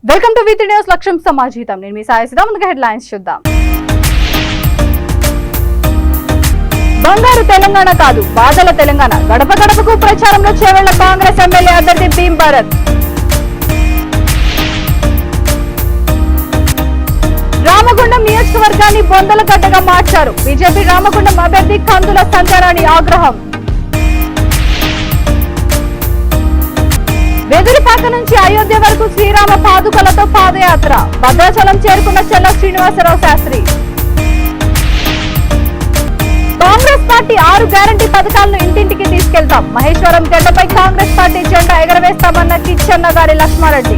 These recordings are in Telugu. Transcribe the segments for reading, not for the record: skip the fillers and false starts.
వెల్కమ్ టు వి3 న్యూస్ లక్ష్యం సమాజీతం. నేను మీ సాయి సిద్ధా. ముందుగా హెడ్లైన్స్ చూద్దాం. బంగారు తెలంగాణ కాదు, బాధల తెలంగాణ. గడప గడపకు ప్రచారంలో చేవెళ్ల కాంగ్రెస్ ఎమ్మెల్యే అభ్యర్థి భీమ్ భరత్. రామగుండం నియోజకవర్గాన్ని బొందలగడ్డగా మార్చారు. బీజేపీ రామగుండం అభ్యర్థి కందుల సంధ్యారాణి ఆగ్రహం. వెదురుపాక నుంచి అయోధ్య వరకు శ్రీరామ పాదుకలతో పాదయాత్ర. భద్రాచలం చేరుకున్న చెల్ల శ్రీనివాసరావు శాస్త్రి. కాంగ్రెస్ పార్టీ 6 గ్యారంటీ పథకాలను ఇంటింటికి తీసుకెళ్తాం. మహేశ్వరం గడ్డపై కాంగ్రెస్ పార్టీ జెండా ఎగరవేస్తామన్న కిచ్చన్న గారి లక్ష్మారెడ్డి.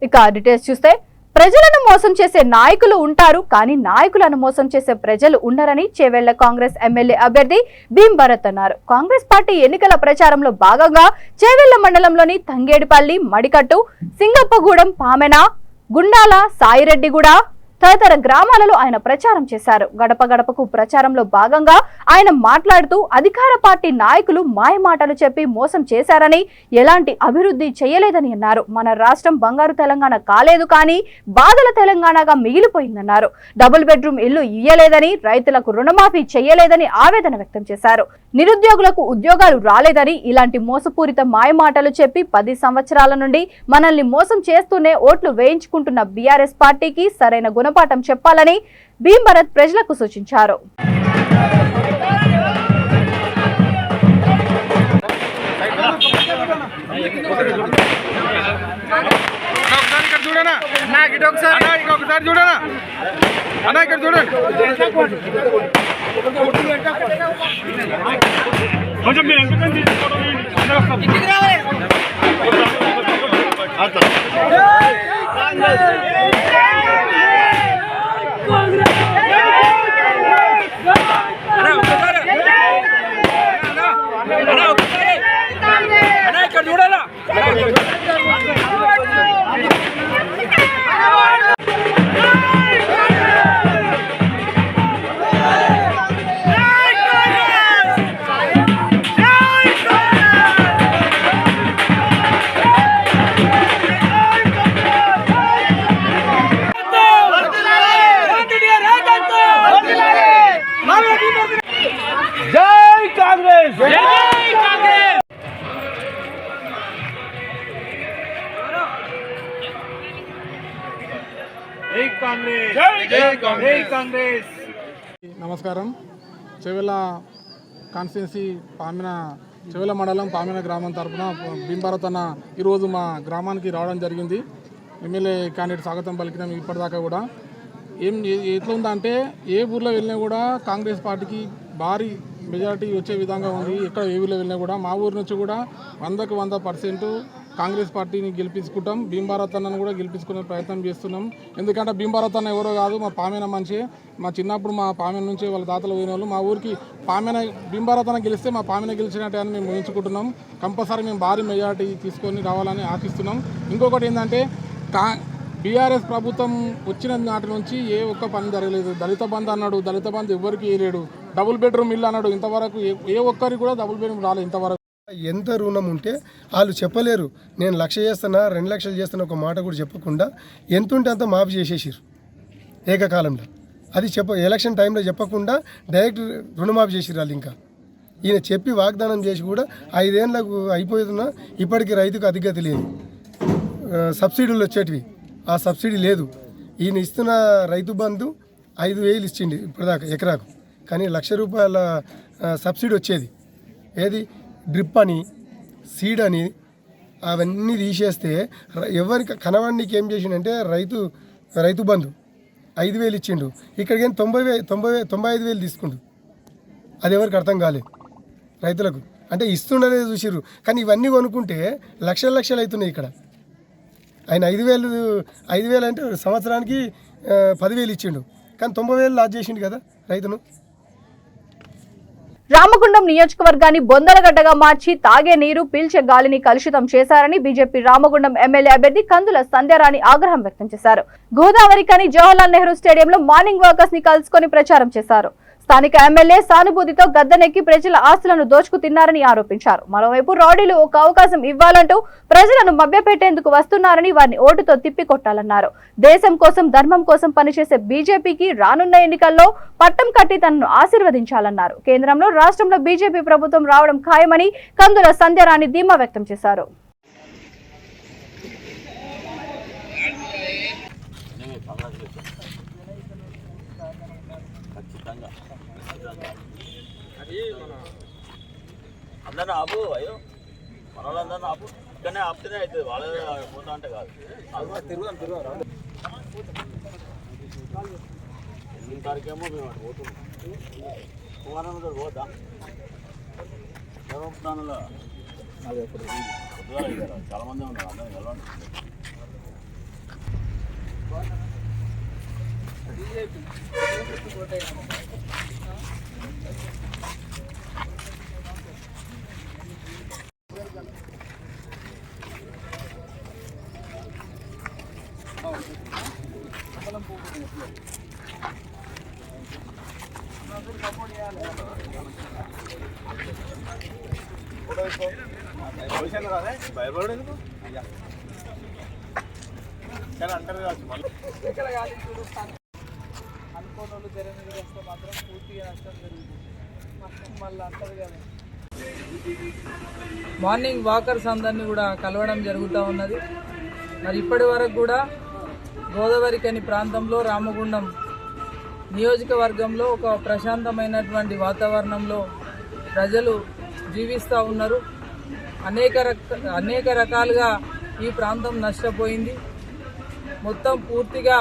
ఇక డీటెయిల్స్ చూస్తే, ప్రజలను మోసం చేసే నాయకులు ఉంటారు, కానీ నాయకులను మోసం చేసే ప్రజలు ఉండరని చేవెళ్ల కాంగ్రెస్ ఎమ్మెల్యే అభ్యర్థి భీమ్ భరత్ అన్నారు. కాంగ్రెస్ పార్టీ ఎన్నికల ప్రచారంలో భాగంగా చేవెళ్ల మండలంలోని తంగేడిపల్లి, మడికట్టు, సింగప్పగూడెం, పామెన, గుండాల, సాయిరెడ్డిగూడ తదితర గ్రామాలలో ఆయన ప్రచారం చేశారు. గడప గడపకు ప్రచారంలో భాగంగా ఆయన మాట్లాడుతూ అధికార పార్టీ నాయకులు మాయమాటలు చెప్పి మోసం చేశారని, ఎలాంటి అభివృద్ధి చేయలేదని అన్నారు. మన రాష్ట్రం బంగారు తెలంగాణ కాలేదు, కానీ బాధల తెలంగాణగా మిగిలిపోయిందన్నారు. డబుల్ బెడ్రూమ్ ఇల్లు ఇయ్యలేదని, రైతులకు రుణమాఫీ చేయలేదని ఆవేదన వ్యక్తం చేశారు. నిరుద్యోగులకు ఉద్యోగాలు రాలేదని, ఇలాంటి మోసపూరిత మాయమాటలు చెప్పి 10 సంవత్సరాల నుండి మనల్ని మోసం చేస్తూనే ఓట్లు వేయించుకుంటున్న బీఆర్ఎస్ పార్టీకి సరైన గుణపాఠం చెప్పాలని భీమ్ భరత్ ప్రజలకు సూచించారు. కొంచెం మీరు ఎంతకంటే చూడాలా నమస్కారం. చేవెళ్ల కాన్స్టిట్యున్సీ చేవెళ్ల మండలం పామెన గ్రామం తరఫున భీమ్ భరత్ అన్న ఈరోజు మా గ్రామానికి రావడం జరిగింది. ఎమ్మెల్యే క్యాండిడేట్ స్వాగతం పలికినాం. ఇప్పటిదాకా కూడా ఎట్లా ఉందంటే, ఏ ఊర్లో వెళ్ళినా కూడా కాంగ్రెస్ పార్టీకి భారీ మెజారిటీ వచ్చే విధంగా ఉంది. ఎక్కడ ఏ ఊర్లో వెళ్ళినా కూడా మా ఊరి నుంచి కూడా 100కు 100% కాంగ్రెస్ పార్టీని గెలిపించుకుంటాం. భీమ్ భరత్ అన్నను కూడా గెలిపించుకునే ప్రయత్నం చేస్తున్నాం. ఎందుకంటే భీమ్ భరత్ అన్న ఎవరో కాదు, మా పామెన మనిషి. మా చిన్నప్పుడు మా పామెన నుంచి వాళ్ళ తాతలు పోయిన వాళ్ళు. మా ఊరికి భీమ్ భరత్ అన్న గెలిస్తే మా పామెన గెలిచినట్టే అని మేము ఊహించుకుంటున్నాం. కంపల్సరీ మేము భారీ మెజారిటీ తీసుకొని రావాలని ఆశిస్తున్నాం. ఇంకొకటి ఏంటంటే, బీఆర్ఎస్ ప్రభుత్వం వచ్చిన నాటి నుంచి ఏ ఒక్క పని జరగలేదు. దళిత బంధు అన్నాడు, దళిత బంధు ఎవరికి వేయలేడు. డబుల్ బెడ్రూమ్ ఇల్లు అన్నాడు, ఇంతవరకు ఏ ఒక్కరికి కూడా డబుల్ బెడ్రూమ్ రాలేదు ఇంతవరకు. ఎంత రుణం ఉంటే వాళ్ళు చెప్పలేరు. నేను 1,00,000 చేస్తున్నా, 2 లక్షలు చేస్తున్నా ఒక మాట కూడా చెప్పకుండా ఎంత ఉంటే అంత మాఫీ చేసేసారు ఏకకాలంలో. అది ఎలక్షన్ టైంలో చెప్పకుండా డైరెక్ట్ రుణమాఫీ చేసారు వాళ్ళు. ఇంకా ఈయన చెప్పి వాగ్దానం చేసి కూడా 5 ఏళ్ళకు అయిపోతున్నా ఇప్పటికీ రైతుకు అధిగతి లేదు. సబ్సిడీలు వచ్చేటివి, ఆ సబ్సిడీ లేదు. ఈయన ఇస్తున్న రైతు బంధు 5,000 ఇచ్చింది ఇప్పటిదాకా ఎకరాకు, కానీ 1,00,000 రూపాయల సబ్సిడీ వచ్చేది. ఏది డ్రిప్ అని, సీడ్ అని అవన్నీ తీసేస్తే ఎవరికి కనవాడికి ఏం చేసిండంటే రైతు బంధు 5,000 ఇచ్చిండు. ఇక్కడికి 95,000 తీసుకుండు. అది ఎవరికి అర్థం కాలేదు రైతులకు. అంటే ఇస్తుండనేది చూసిర్రు, కానీ ఇవన్నీ కొనుక్కుంటే లక్షలు అవుతున్నాయి ఇక్కడ. ఆయన 5,000 అంటే సంవత్సరానికి 10,000 ఇచ్చిండు, కానీ 90,000 లాస్ చేసిండు కదా రైతును. రామగుండం నియోజకవర్గాన్ని బొందలగడ్డగా మార్చి తాగే నీరు, పీల్చే గాలిని కలుషితం చేశారని బీజేపీ రామగుండం ఎమ్మెల్యే అభ్యర్థి కందుల సంధ్యారాణి ఆగ్రహం వ్యక్తం చేశారు. గోదావరి కని జవహర్లాల్ నెహ్రూ స్టేడియంలో మార్నింగ్ వాకర్స్ ని కలుసుకొని ప్రచారం చేశారు. స్థానిక ఎమ్మెల్యే సానుభూతితో గద్దెనెక్కి ప్రజల ఆస్తులను దోచుకు తిన్నారని ఆరోపించారు. మరోవైపు రౌడీలు ఒక అవకాశం ఇవ్వాలంటూ ప్రజలను మభ్యపెట్టేందుకు వస్తున్నారని వారిని ఓటుతో తిప్పికొట్టాలన్నారు. దేశం కోసం ధర్మం కోసం పనిచేసే బీజేపీకి రానున్న ఎన్నికల్లో పట్టం కట్టి తనను ఆశీర్వదించాలన్నారు. కేంద్రంలో రాష్ట్రంలో బీజేపీ ప్రభుత్వం రావడం ఖాయమని కందుల సంధ్యారాణి ధీమా వ్యక్తం చేశారు. అందరినీ ఆపు, అయ్యో మన వాళ్ళందరినీ ఆపు, ఇక్కడనే ఆపితేనే అవుతుంది, వాళ్ళ పోతా అంటే కాదు. తిరుగుదాం 8 తారీఖేమో మేము అటు పోతున్నాం. కుమారం పోతా స్థానంలో చాలా మంది ఉన్నారు, అందరినీ కలవండి. భయపడేందుకు అంటారు కావచ్చు మళ్ళీ అనుకోని తెర మీద వస్తే మాత్రం పూర్తిగా నష్టం జరుగుతుంది. మళ్ళీ అంటారు కదా. మార్నింగ్ వాకర్స్ అందరినీ కూడా కలవడం జరుగుతూ ఉన్నది. మరి ఇప్పటి వరకు కూడా గోదావరికని ప్రాంతంలో రామగుండం నియోజకవర్గంలో ఒక ప్రశాంతమైనటువంటి వాతావరణంలో ప్రజలు జీవిస్తూ ఉన్నారు. అనేక రకాలుగా ఈ ప్రాంతం నష్టపోయింది. మొత్తం పూర్తిగా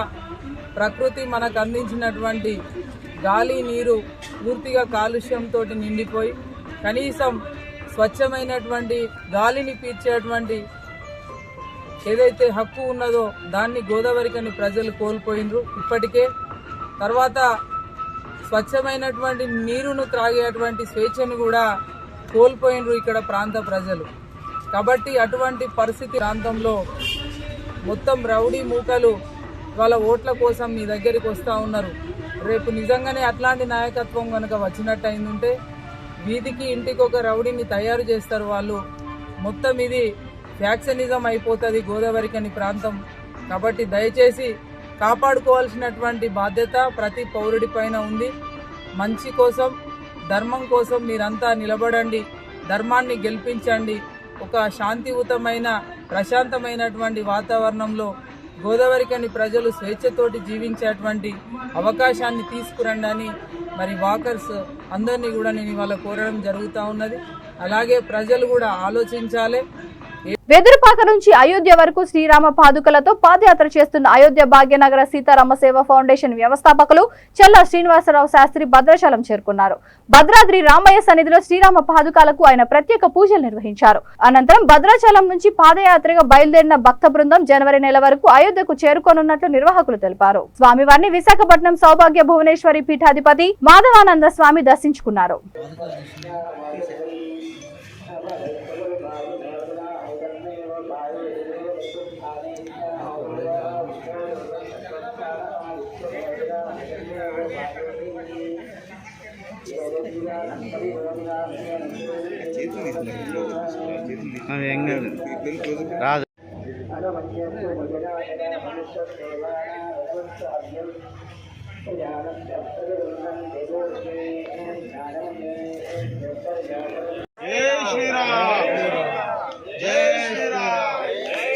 ప్రకృతి మనకు అందించినటువంటి గాలి నీరు పూర్తిగా కాలుష్యంతో నిండిపోయి కనీసం స్వచ్ఛమైనటువంటి గాలిని పీల్చేటువంటి ఏదైతే హక్కు ఉన్నదో దాన్ని గోదావరికని ప్రజలు కోల్పోయినరు ఇప్పటికే. తర్వాత స్వచ్ఛమైనటువంటి నీరును త్రాగేటువంటి స్వేచ్ఛను కూడా కోల్పోయినరు ఇక్కడ ప్రాంత ప్రజలు. కాబట్టి అటువంటి పరిస్థితి ప్రాంతంలో మొత్తం రౌడీ మూకలు వాళ్ళ ఓట్ల కోసం మీ దగ్గరికి వస్తూ ఉన్నారు. రేపు నిజంగానే అట్లాంటి నాయకత్వం కనుక వచ్చినట్టు అయిందంటే వీధికి ఇంటికి ఒక రౌడీని తయారు చేస్తారు వాళ్ళు. మొత్తం ఇది ఫ్యాక్షనిజం అయిపోతుంది గోదావరికని ప్రాంతం. కాబట్టి దయచేసి కాపాడుకోవాల్సినటువంటి బాధ్యత ప్రతి పౌరుడి పైన ఉంది. మంచి కోసం ధర్మం కోసం మీరంతా నిలబడండి, ధర్మాన్ని గెలిపించండి. ఒక శాంతియుతమైన ప్రశాంతమైనటువంటి వాతావరణంలో గోదావరికని ప్రజలు స్వేచ్ఛతోటి జీవించేటువంటి అవకాశాన్ని తీసుకురండి అని మరి వాకర్స్ అందరినీ కూడా నేను ఇవాళ కోరడం జరుగుతూ ఉన్నది. అలాగే ప్రజలు కూడా ఆలోచించాలి. వెదురుపాక నుంచి అయోధ్య వరకు శ్రీరామ పాదుకలతో పాదయాత్ర చేస్తున్న అయోధ్య భాగ్యనగర సీతారామ సేవ ఫౌండేషన్ వ్యవస్థాపకులు చెల్ల శ్రీనివాసరావు శాస్త్రి భద్రాచలం చేరుకున్నారు. భద్రాద్రి రామయ్య సన్నిధిలో శ్రీరామ పాదుకాలకు ఆయన ప్రత్యేక పూజలు నిర్వహించారు. అనంతరం భద్రాచలం నుంచి పాదయాత్రగా బయలుదేరిన భక్త బృందం జనవరి నెల వరకు అయోధ్యకు చేరుకోనున్నట్లు నిర్వాహకులు తెలిపారు. స్వామివారిని విశాఖపట్నం సౌభాగ్య భువనేశ్వరి పీఠాధిపతి మాధవానంద స్వామి దర్శించుకున్నారు. రాదు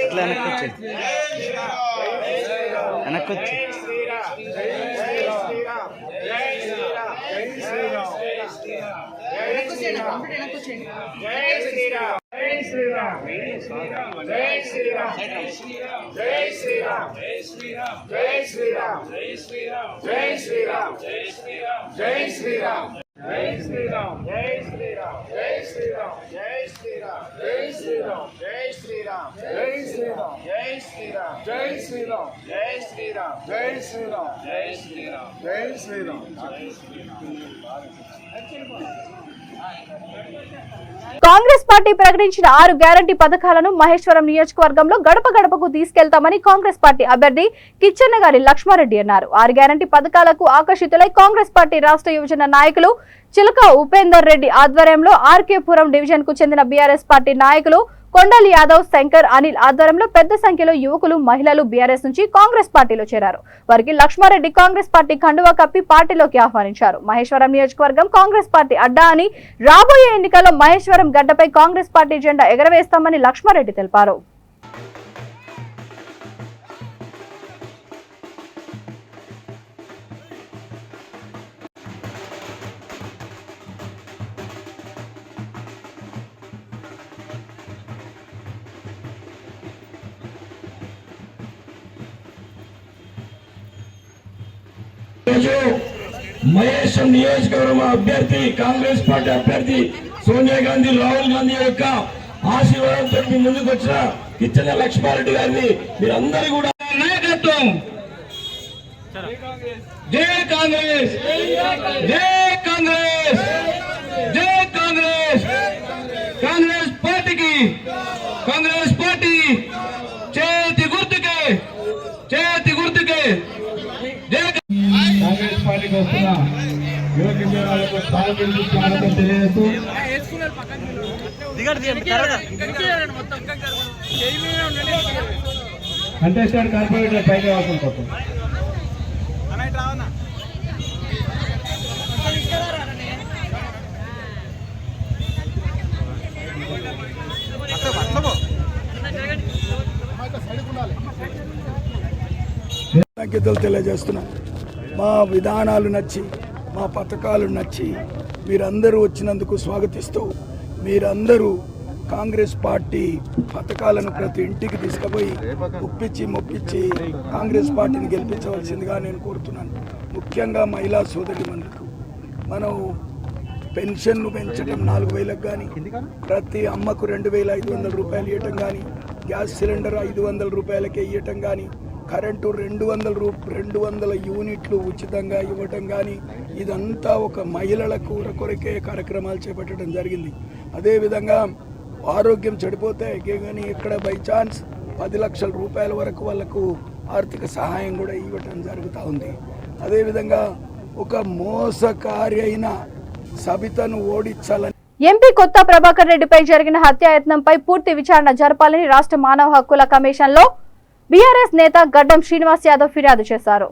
అట్లా వెనక్కొచ్చి కాంగ్రెస్ పార్టీ ప్రకటించిన 6 గ్యారంటీ పథకాలను మహేశ్వరం నియోజకవర్గంలో గడప గడపకు తీసుకెళ్తామని కాంగ్రెస్ పార్టీ అభ్యర్థి కిచ్చన్నగారి లక్ష్మారెడ్డి అన్నారు. 6 గ్యారంటీ పథకాలకు ఆకర్షితులై కాంగ్రెస్ పార్టీ రాష్ట్ర యువజన నాయకులు చిలక ఉపేందర్ రెడ్డి ఆధ్వర్యంలో ఆర్కేపురం డివిజన్ కు చెందిన బీఆర్ఎస్ పార్టీ నాయకులు కొండల్ యాదవ్, శంకర్, అనిల్ ఆధ్వర్యంలో పెద్ద సంఖ్యలో యువకులు, మహిళలు బీఆర్ఎస్ నుంచి కాంగ్రెస్ పార్టీలో చేరారు. వారికి లక్ష్మారెడ్డి కాంగ్రెస్ పార్టీ కండువా కప్పి పార్టీలోకి ఆహ్వానించారు. మహేశ్వరం నియోజకవర్గం కాంగ్రెస్ పార్టీ అడ్డా అని, రాబోయే ఎన్నికల్లో మహేశ్వరం గడ్డపై కాంగ్రెస్ పార్టీ జెండా ఎగరవేస్తామని లక్ష్మారెడ్డి తెలిపారు. మహేశ్వరం నియోజకవర్గం అభ్యర్థి కాంగ్రెస్ పార్టీ అభ్యర్థి సోనియా గాంధీ, రాహుల్ గాంధీ యొక్క ఆశీర్వాదంతో ముందుకు వచ్చిన కిచ్చన్న లక్ష్మారెడ్డి గారిని మీరందరూ కూడా నాయకత్వం. జై కాంగ్రెస్, జై కాంగ్రెస్, జై కాంగ్రెస్. కాంగ్రెస్ పార్టీకి, కాంగ్రెస్ పార్టీ చేతి గుర్తుకే, చేతి గుర్తుకే. కాంగ్రెస్ పార్టీకి వస్తున్న యువకులకు స్వాగతం తెలియజేస్తూ కంటెస్టెంట్ కార్పొరేటర్ పైకి అవుతుంది. కృతజ్ఞతలు తెలియజేస్తున్నాం. మా విధానాలు నచ్చి, మా పథకాలు నచ్చి మీరందరూ వచ్చినందుకు స్వాగతిస్తూ, మీరందరూ కాంగ్రెస్ పార్టీ పథకాలను ప్రతి ఇంటికి తీసుకుపోయి మొప్పించి కాంగ్రెస్ పార్టీని గెలిపించవలసిందిగా నేను కోరుతున్నాను. ముఖ్యంగా మహిళా సోదరిమణులకు మనం పెన్షన్ను పెంచడం 4,000కు కానీ, ప్రతి అమ్మకు 2,500 రూపాయలు ఇవ్వటం కానీ, గ్యాస్ సిలిండర్ 500 రూపాయలకే ఇవ్వటం కానీ, కరెంటు 200 యూనిట్లు ఉచితంగా ఇవ్వటం కానీ, ఇదంతా ఒక మహిళలకు కొరకే కార్యక్రమాలు చేపట్టడం జరిగింది. అదేవిధంగా ఆరోగ్యం చెడిపోతే కానీ ఇక్కడ బై ఛాన్స్ 10 లక్షల రూపాయల వరకు వాళ్లకు ఆర్థిక సహాయం కూడా ఇవ్వటం జరుగుతూ ఉంది. అదేవిధంగా ఒక మోసకారి అయిన సబితను ఓడించాలని ఎంపీ కొత్త ప్రభాకర్ రెడ్డిపై జరిగిన హత్యాయత్నంపై పూర్తి విచారణ జరపాలని రాష్ట్ర మానవ హక్కుల కమిషన్లో బీఆర్ఎస్ నేత గడ్డం శ్రీనివాస్ యాదవ్ ఫిర్యాదు చేశారు.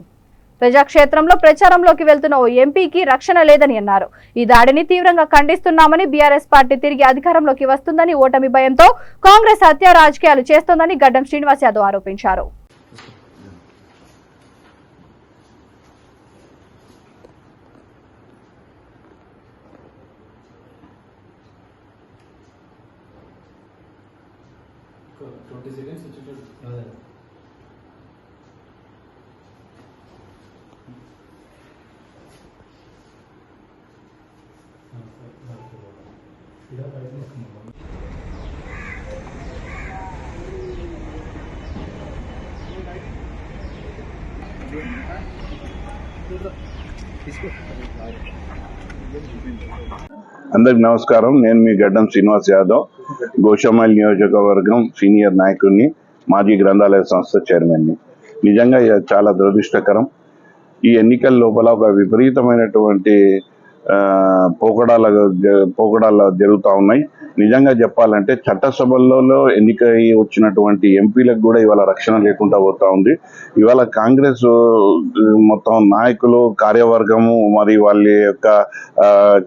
ప్రజాక్షేత్రంలో ప్రచారంలోకి వెళ్తున్న ఓ ఎంపీకి రక్షణ లేదని అన్నారు. ఈ దాడిని తీవ్రంగా ఖండిస్తున్నామని, బీఆర్ఎస్ పార్టీ తిరిగి అధికారంలోకి వస్తుందని, ఓటమి భయంతో కాంగ్రెస్ హత్య రాజకీయాలు చేస్తోందని గడ్డం శ్రీనివాస్ యాదవ్ ఆరోపించారు. అందరికి నమస్కారం. నేను మీ గడ్డం శ్రీనివాస్ యాదవ్, గోషామైల్ నియోజకవర్గం సీనియర్ నాయకుడిని, మాజీ గ్రంథాలయ సంస్థ చైర్మన్ని. నిజంగా చాలా దురదృష్టకరం. ఈ ఎన్నికల లోపల ఒక విపరీతమైనటువంటి పోకడాలు జరుగుతూ ఉన్నాయి. నిజంగా చెప్పాలంటే చట్టసభలలో ఎన్నికై వచ్చినటువంటి ఎంపీలకు కూడా ఇవాళ రక్షణ లేకుండా పోతా ఉంది. ఇవాళ కాంగ్రెస్ మొత్తం నాయకులు, కార్యవర్గము, మరి వాళ్ళ యొక్క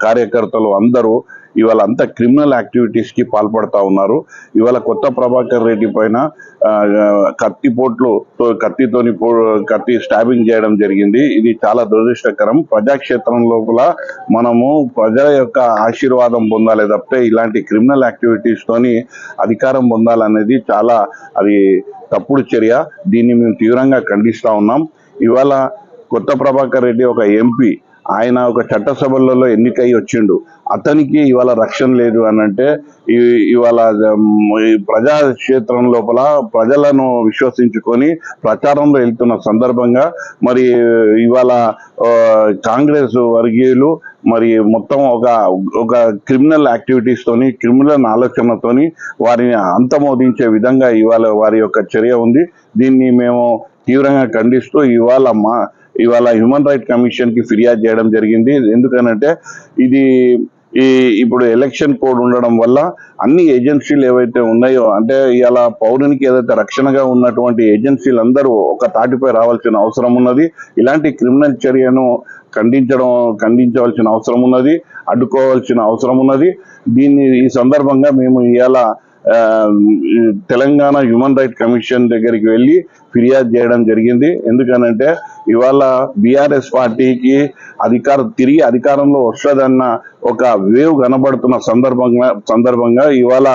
కార్యకర్తలు అందరూ ఇవాళ అంతా క్రిమినల్ యాక్టివిటీస్ కి పాల్పడతా ఉన్నారు. ఇవాళ కొత్త ప్రభాకర్ రెడ్డి పైన కత్తి స్టాబింగ్ చేయడం జరిగింది. ఇది చాలా దురదృష్టకరం. ప్రజాక్షేత్రం లోపల మనము ప్రజల యొక్క ఆశీర్వాదం పొందాలి తప్పితే ఇలాంటి క్రిమినల్ యాక్టివిటీస్ తోని అధికారం పొందాలనేది చాలా అది తప్పుడు చర్య. దీన్ని మేము తీవ్రంగా ఖండిస్తా ఉన్నాం. ఇవాళ కొత్త ప్రభాకర్ రెడ్డి ఒక ఎంపీ, ఆయన ఒక చట్టసభలలో ఎన్నికై వచ్చిండు, అతనికి ఇవాళ రక్షణ లేదు అని అంటే ఇవాళ ప్రజాక్షేత్రం లోపల ప్రజలను విశ్వసించుకొని ప్రచారంలో వెళ్తున్న సందర్భంగా మరి ఇవాళ కాంగ్రెస్ వర్గీయులు మరి మొత్తం ఒక క్రిమినల్ యాక్టివిటీస్ తోని, క్రిమినల్ ఆలోచనతోని వారిని అంతమోదించే విధంగా ఇవాళ వారి యొక్క చర్య ఉంది. దీన్ని మేము తీవ్రంగా ఖండిస్తూ ఇవాళ హ్యూమన్ రైట్ కమిషన్ కి ఫిర్యాదు చేయడం జరిగింది. ఎందుకనంటే ఇప్పుడు ఎలక్షన్ కోడ్ ఉండడం వల్ల అన్ని ఏజెన్సీలు ఏవైతే ఉన్నాయో, అంటే ఇవాళ పౌరునికి ఏదైతే రక్షణగా ఉన్నటువంటి ఏజెన్సీలు అందరూ ఒక తాటిపై రావాల్సిన అవసరం ఉన్నది. ఇలాంటి క్రిమినల్ చర్యను ఖండించవలసిన అవసరం ఉన్నది, అడ్డుకోవాల్సిన అవసరం ఉన్నది. ఈ సందర్భంగా మేము ఇవాళ తెలంగాణ హ్యూమన్ రైట్ కమిషన్ దగ్గరికి వెళ్ళి ఫిర్యాదు చేయడం జరిగింది. ఎందుకనంటే ఇవాళ బీఆర్ఎస్ పార్టీకి తిరిగి అధికారంలో వస్తుందన్న ఒక వేవ్ కనబడుతున్న సందర్భంగా ఇవాళ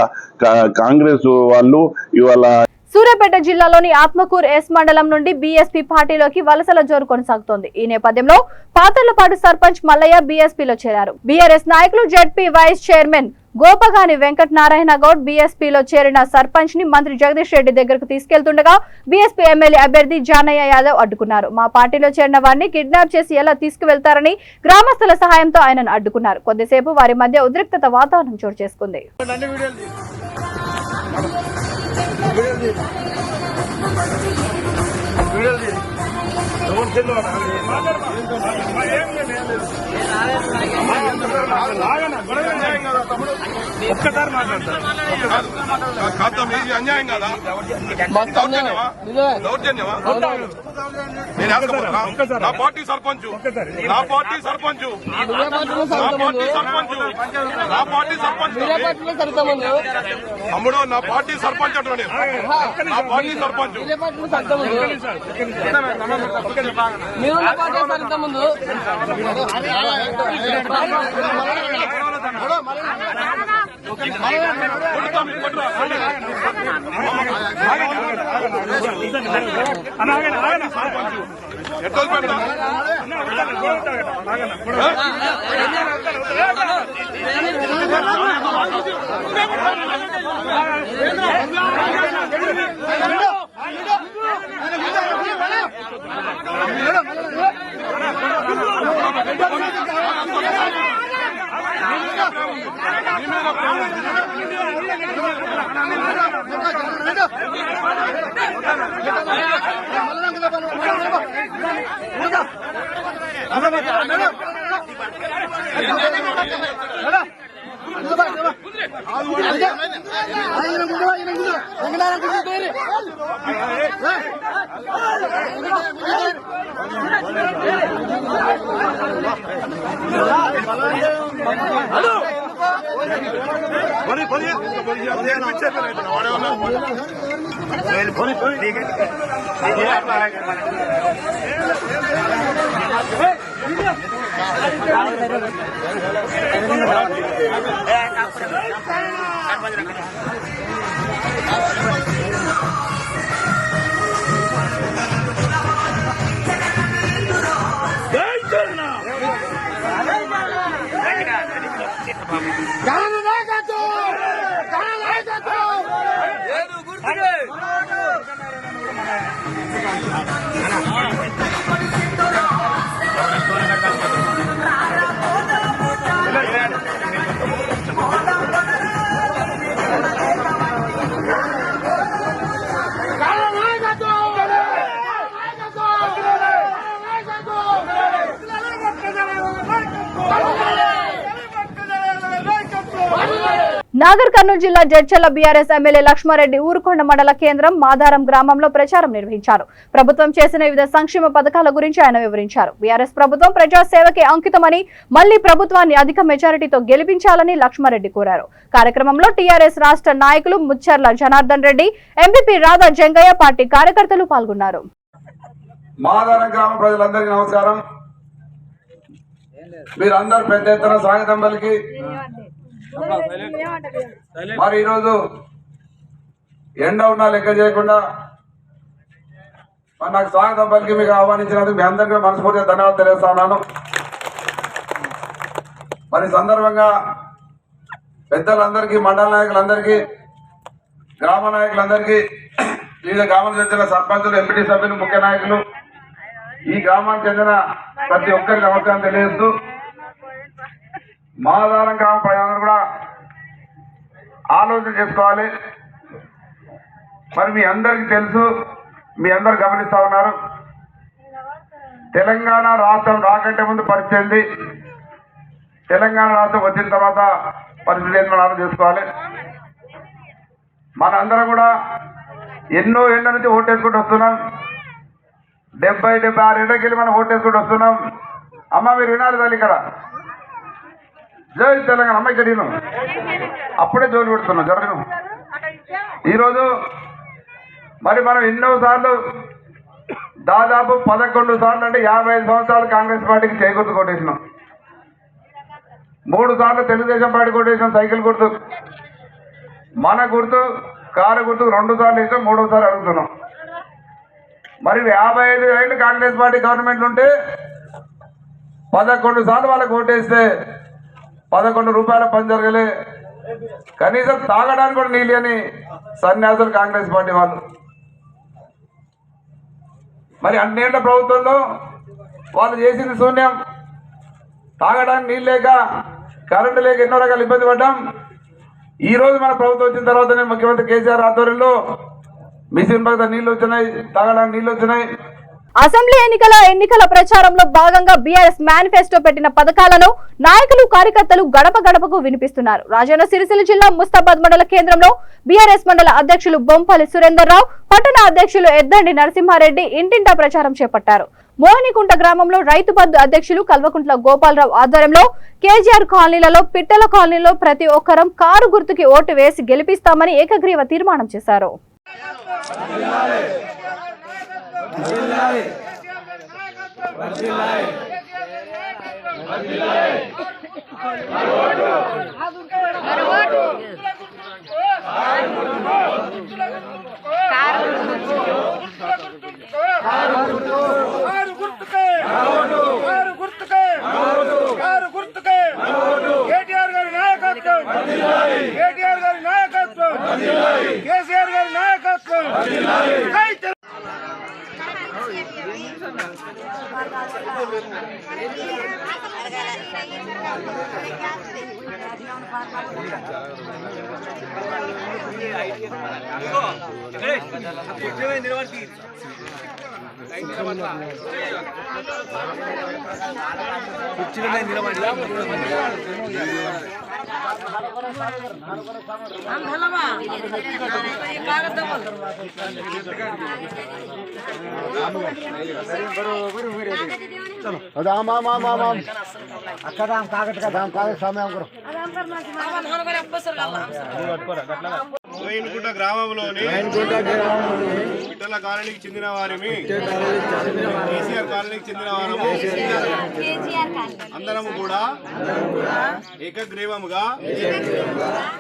కాంగ్రెస్ వాళ్ళు ఇవాళ సూర్యాపేట జిల్లాలోని ఆత్మకూరు ఎస్ మండలం నుండి బీఎస్పీ పార్టీలోకి వలసల జోరు కొనసాగుతోంది. ఈ నేపథ్యంలో పాతర్లపాడు సర్పంచ్ మల్లయ్య బీఎస్పీలో చేరారు. బీఆర్ఎస్ నాయకులు ZP vice chairman Gopagani Venkata Narayana Goud బీఎస్పీలో చేరిన సర్పంచ్ ని మంత్రి జగదీష్ రెడ్డి దగ్గరకు తీసుకెళ్తుండగా బీఎస్పీ ఎమ్మెల్యే అభ్యర్థి జానయ్య యాదవ్ అడ్డుకున్నారు. మా పార్టీలో చేరిన వారిని కిడ్నాప్ చేసి ఎలా తీసుకువెళ్తారని గ్రామస్తుల సహాయంతో ఆయనను అడ్డుకున్నారు. కొద్దిసేపు వారి మధ్య ఉద్రిక్తత వాతావరణం చోటు చేసుకుంది. ఒక్కసారి మాట్లాడతారు. అన్యాయం కదా, దౌర్జన్యమా? నా పార్టీ సర్పంచ్ తమ్ముడు, నా పార్టీ సర్పంచ్ అంటే నా పార్టీ సర్పంచ్ నాగర్ కర్నూలు జిల్లా జడ్చర్ల బీఆర్ఎస్ ఎమ్మెల్యే లక్ష్మారెడ్డి ఊరుకొండ మండల కేంద్రం మాదారం గ్రామంలో ప్రచారం నిర్వహించారు. ప్రభుత్వం చేసిన వివిధ సంక్షేమ పథకాల గురించి ఆయన వివరించారు. బీఆర్ఎస్ ప్రభుత్వం ప్రజాసేవకే అంకితమని, మళ్లీ ప్రభుత్వాన్ని అధిక మెజారిటీతో గెలిపించాలని లక్ష్మారెడ్డి కోరారు. కార్యక్రమంలో టీఆర్ఎస్ రాష్ట్ర నాయకులు ముచ్చర్ల జనార్దన్ రెడ్డి, ఎంపీపీ రాధా జంగయ్య, పార్టీ కార్యకర్తలు పాల్గొన్నారు. మాదారం గ్రామ ప్రజలందరికీ నమస్కారం. మీరందరూ పెద్ద ఎత్తున స్వాగతం పలికి మరి ఈరోజు ఎండ ఉన్నా లెక్క చేయకుండా మరి నాకు స్వాగతం పలికి మీకు ఆహ్వానించినందుకు మీ అందరికీ మనస్ఫూర్తిగా ధన్యవాదాలు తెలియజేస్తా ఉన్నాను. మరి సందర్భంగా పెద్దలందరికీ, మండల నాయకులందరికీ, గ్రామ నాయకులందరికీ, వివిధ గ్రామాలకు చెందిన సర్పంచులు, ఎంపీటీ సభ్యులు, ముఖ్య నాయకులు, ఈ గ్రామానికి చెందిన ప్రతి ఒక్కరికి నమస్కారం తెలియజేస్తూ, మాదారం గ్రామ ప్రజలందరూ కూడా ఆలోచన చేసుకోవాలి. మరి మీ అందరికీ తెలుసు, మీ అందరు గమనిస్తూ ఉన్నారు, తెలంగాణ రాష్ట్రం రాకంటే ముందు పరిస్థితి ఏంది, తెలంగాణ రాష్ట్రం వచ్చిన తర్వాత పరిస్థితి ఏంటి మనం ఆలోచన చేసుకోవాలి. మనందరం కూడా ఎన్నో ఏళ్ల నుంచి ఓటేసుకుంటూ వస్తున్నాం. 70-76 ఏళ్ళకి వెళ్ళి మనం ఓటేసుకుంటూ వస్తున్నాం. అమ్మ మీరు వినాలి తల్లి, ఇక్కడ జై తెలంగాణ అమ్మ, ఇక్కడ నేను అప్పుడే జోలు పెడుతున్నాం జరగను. ఈరోజు మరి మనం ఎన్నోసార్లు, దాదాపు 11 సార్లు, అంటే 55 సంవత్సరాలు కాంగ్రెస్ పార్టీకి చేకూర్చు కొట్టేసినాం. 3 సార్లు తెలుగుదేశం పార్టీ కొట్టేసినాం సైకిల్ గుర్తు. మన గుర్తు కారు గుర్తు 2 సార్లు వేసాం, 3వ సారి అడుగుతున్నాం. మరి 55 ఏళ్ళు కాంగ్రెస్ పార్టీ గవర్నమెంట్ ఉంటే 11 సార్లు వాళ్ళకి ఓటేస్తే 11 రూపాయల పని జరగలే. కనీసం తాగడానికి కూడా నీళ్ళు అని సన్యాసులు కాంగ్రెస్ పార్టీ వాళ్ళు. మరి అన్నేళ్ల ప్రభుత్వంలో వాళ్ళు చేసింది శూన్యం. తాగడానికి నీళ్ళు లేక, కరెంటు లేక ఎన్నో రకాల ఇబ్బంది పడ్డాం. ఈ రోజు మన ప్రభుత్వం వచ్చిన తర్వాతనే ముఖ్యమంత్రి కేసీఆర్ ఆధ్వర్యంలో మిషన్ భగత నీళ్లు వచ్చినాయి, తాగడానికి నీళ్లు వచ్చినాయి. అసెంబ్లీ ఎన్నికల ప్రచారంలో భాగంగా బీఆర్ఎస్ మేనిఫెస్టో పెట్టిన పథకాలను నాయకులు, కార్యకర్తలు గడప గడపకు వినిపిస్తున్నారు. రాజన్న సిరిసిల్ల జిల్లా ముస్తాబాద్ మండల కేంద్రంలో బీఆర్ఎస్ మండల అధ్యక్షులు బొంపల్లి సురేందర్ రావు, పట్టణ అధ్యక్షులు ఎద్దండి నరసింహారెడ్డి ఇంటింటా ప్రచారం చేపట్టారు. మోహినికుంట గ్రామంలో రైతు బంధు అధ్యక్షులు కల్వకుంట్ల గోపాలరావు ఆధ్వర్యంలో కేజీఆర్ కాలనీలలో, పిట్టల కాలనీలో ప్రతి ఒక్కరం కారు గుర్తుకి ఓటు వేసి గెలిపిస్తామని ఏకగ్రీవ తీర్మానం చేశారు. మోయిన్గుంట గ్రామంలోని పిట్టల కాలనీకి చెందిన వారిని, కేసీఆర్ కాలనీకి చెందిన వారము అందరము కూడా ఏకగ్రీవముగా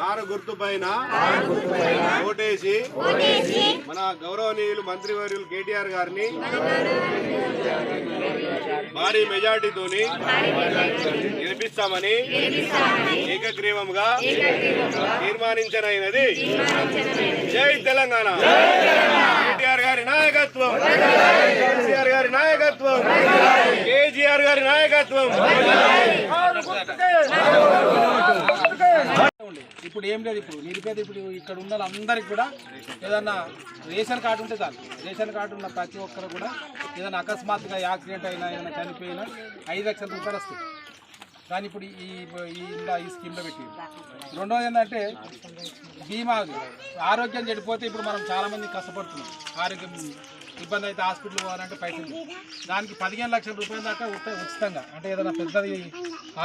కారు గుర్తు పైన ఓటేసి మన గౌరవనీయులు మంత్రివర్యులు కేటీఆర్ గారిని భారీ మెజార్టీతోని గెలిపిస్తామని ఏకగ్రీవముగా తీర్మానించనైనది. జై తెలంగాణ. కేటీఆర్ గారి నాయకత్వం, కేసీఆర్ గారి నాయకత్వం, కేజీఆర్ గారి నాయకత్వం. ఇప్పుడు ఏం లేదు, ఇప్పుడు నిరుపేద, ఇప్పుడు ఇక్కడ ఉన్న వాళ్ళందరికీ కూడా ఏదన్నా రేషన్ కార్డు ఉంటే చాలు. రేషన్ కార్డు ఉన్న ప్రతి ఒక్కరు కూడా ఏదైనా అకస్మాత్తుగా యాక్సిడెంట్ అయినా, ఏదైనా చనిపోయినా 5 లక్షల రూపాయలు వస్తాయి. కానీ ఇప్పుడు ఈ స్కీమ్లో పెట్టి. రెండోది ఏంటంటే బీమా, ఆరోగ్యం చెడిపోతే ఇప్పుడు మనం చాలామంది కష్టపడుతున్నాం. ఆరోగ్యం ఇబ్బంది అయితే హాస్పిటల్ పోవాలంటే పైసలు, దానికి 15 లక్షల రూపాయల దాకా ఉచితంగా, అంటే ఏదైనా పెద్దది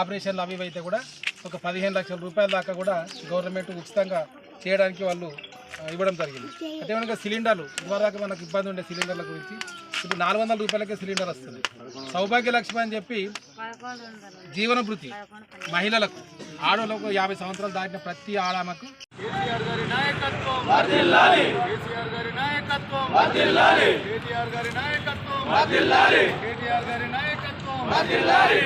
ఆపరేషన్లు అవి అయితే కూడా ఒక 15 లక్షల రూపాయల దాకా కూడా గవర్నమెంట్ ఉచితంగా చేయడానికి వాళ్ళు ఇవ్వడం జరిగింది. అంటే మనకి సిలిండర్లు ఇదివరకు మనకు ఇబ్బంది ఉండే సిలిండర్ల గురించి ఇప్పుడు 400 రూపాయలకే సిలిండర్ వస్తుంది. సౌభాగ్య లక్ష్మి అని చెప్పి జీవన భృతి మహిళలకు, ఆడవాళ్ళకు 50 సంవత్సరాలు దాటిన ప్రతి ఆడమకు కేసీఆర్ గారి నాయకత్వం వర్ధిల్లాలి, కేసీఆర్ గారి నాయకత్వం వర్ధిల్లాలి, కేటీఆర్ గారి నాయకత్వం వర్ధిల్లాలి, కేటీఆర్ గారి నాయకత్వం వర్ధిల్లాలి.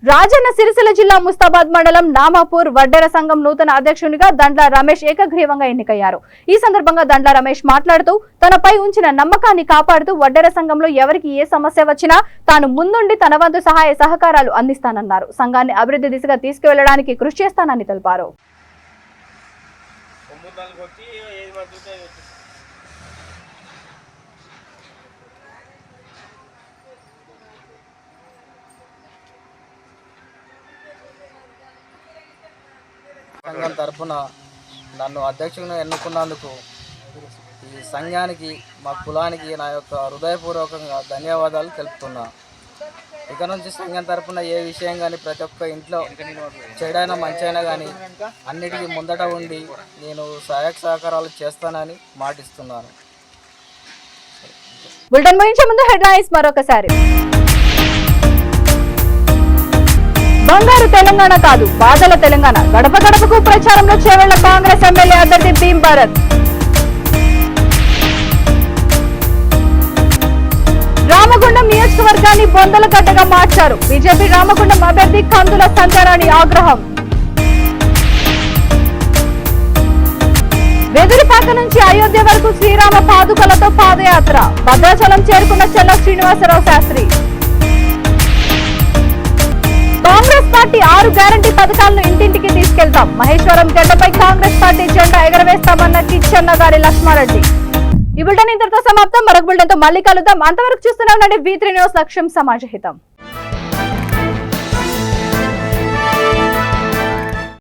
రాజన్న సిరిసిల్ల జిల్లా ముస్తాబాద్ మండలం నామాపూర్ వడ్డెర సంఘం నూతన అధ్యక్షునిగా దండ్ల రమేష్ ఏకగ్రీవంగా ఎన్నికయ్యారు. ఈ సందర్భంగా దండ్ల రమేష్ మాట్లాడుతూ తనపై ఉంచిన నమ్మకాన్ని కాపాడుతూ వడ్డెర సంఘంలో ఎవరికి ఏ సమస్య వచ్చినా తాను ముందుండి తన వంతు సహాయ సహకారాలు అందిస్తానన్నారు. సంఘాన్ని అభివృద్ధి దిశగా తీసుకువెళ్లడానికి కృషి చేస్తానని తెలిపారు. సంఘం తరఫున నన్ను అధ్యక్షునిగా ఎన్నుకున్నందుకు ఈ సంఘానికి మా కులానికి నా యొక్క హృదయపూర్వకంగా ధన్యవాదాలు తెలుపుతున్నా. ఇక నుంచి సంఘం తరఫున ఏ విషయం కానీ ప్రతి ఒక్క ఇంట్లో చెడైనా మంచైనా కానీ అన్నిటికీ ముందట ఉండి నేను సహాయక సహకారాలు చేస్తానని మాటిస్తున్నాను. బులెటిన్ ముగించే ముందు హెడ్లైన్స్ మరొకసారి. బంగారు తెలంగాణ కాదు బాధల తెలంగాణ, గడప గడపకు ప్రచారంలో చేవెళ్ల కాంగ్రెస్ ఎమ్మెల్యే అభ్యర్థి భీమ్ భారత్. రామగుండం నియోజకవర్గాన్ని బొందల గడ్డగా మార్చారు. బీజేపీ రామగుండం అభ్యర్థి కందుల సంచారాన్ని ఆగ్రహం. వెదురుపాక నుంచి అయోధ్య వరకు శ్రీరామ పాదుకలతో పాదయాత్ర. భద్రాచలం చేరుకున్న చెల్ల శ్రీనివాసరావు శాస్త్రి. కాంగ్రెస్ పార్టీ 6 గ్యారంటీ పథకాలను ఇంటింటికి తీసుకెళ్తాం. మహేశ్వరం గడ్డపై కాంగ్రెస్ పార్టీ జెండా ఎగరవేస్తామన్న కిచ్చన్న గారి లక్ష్మారెడ్డి. ఈ బులెటిన్ ఇంతటితో సమాప్తం. మరొక బులెటిన్తో మళ్ళీ కలుద్దాం. అంతవరకు చూస్తూనే ఉండండి V3 న్యూస్. లక్ష్యం సమాజహితం.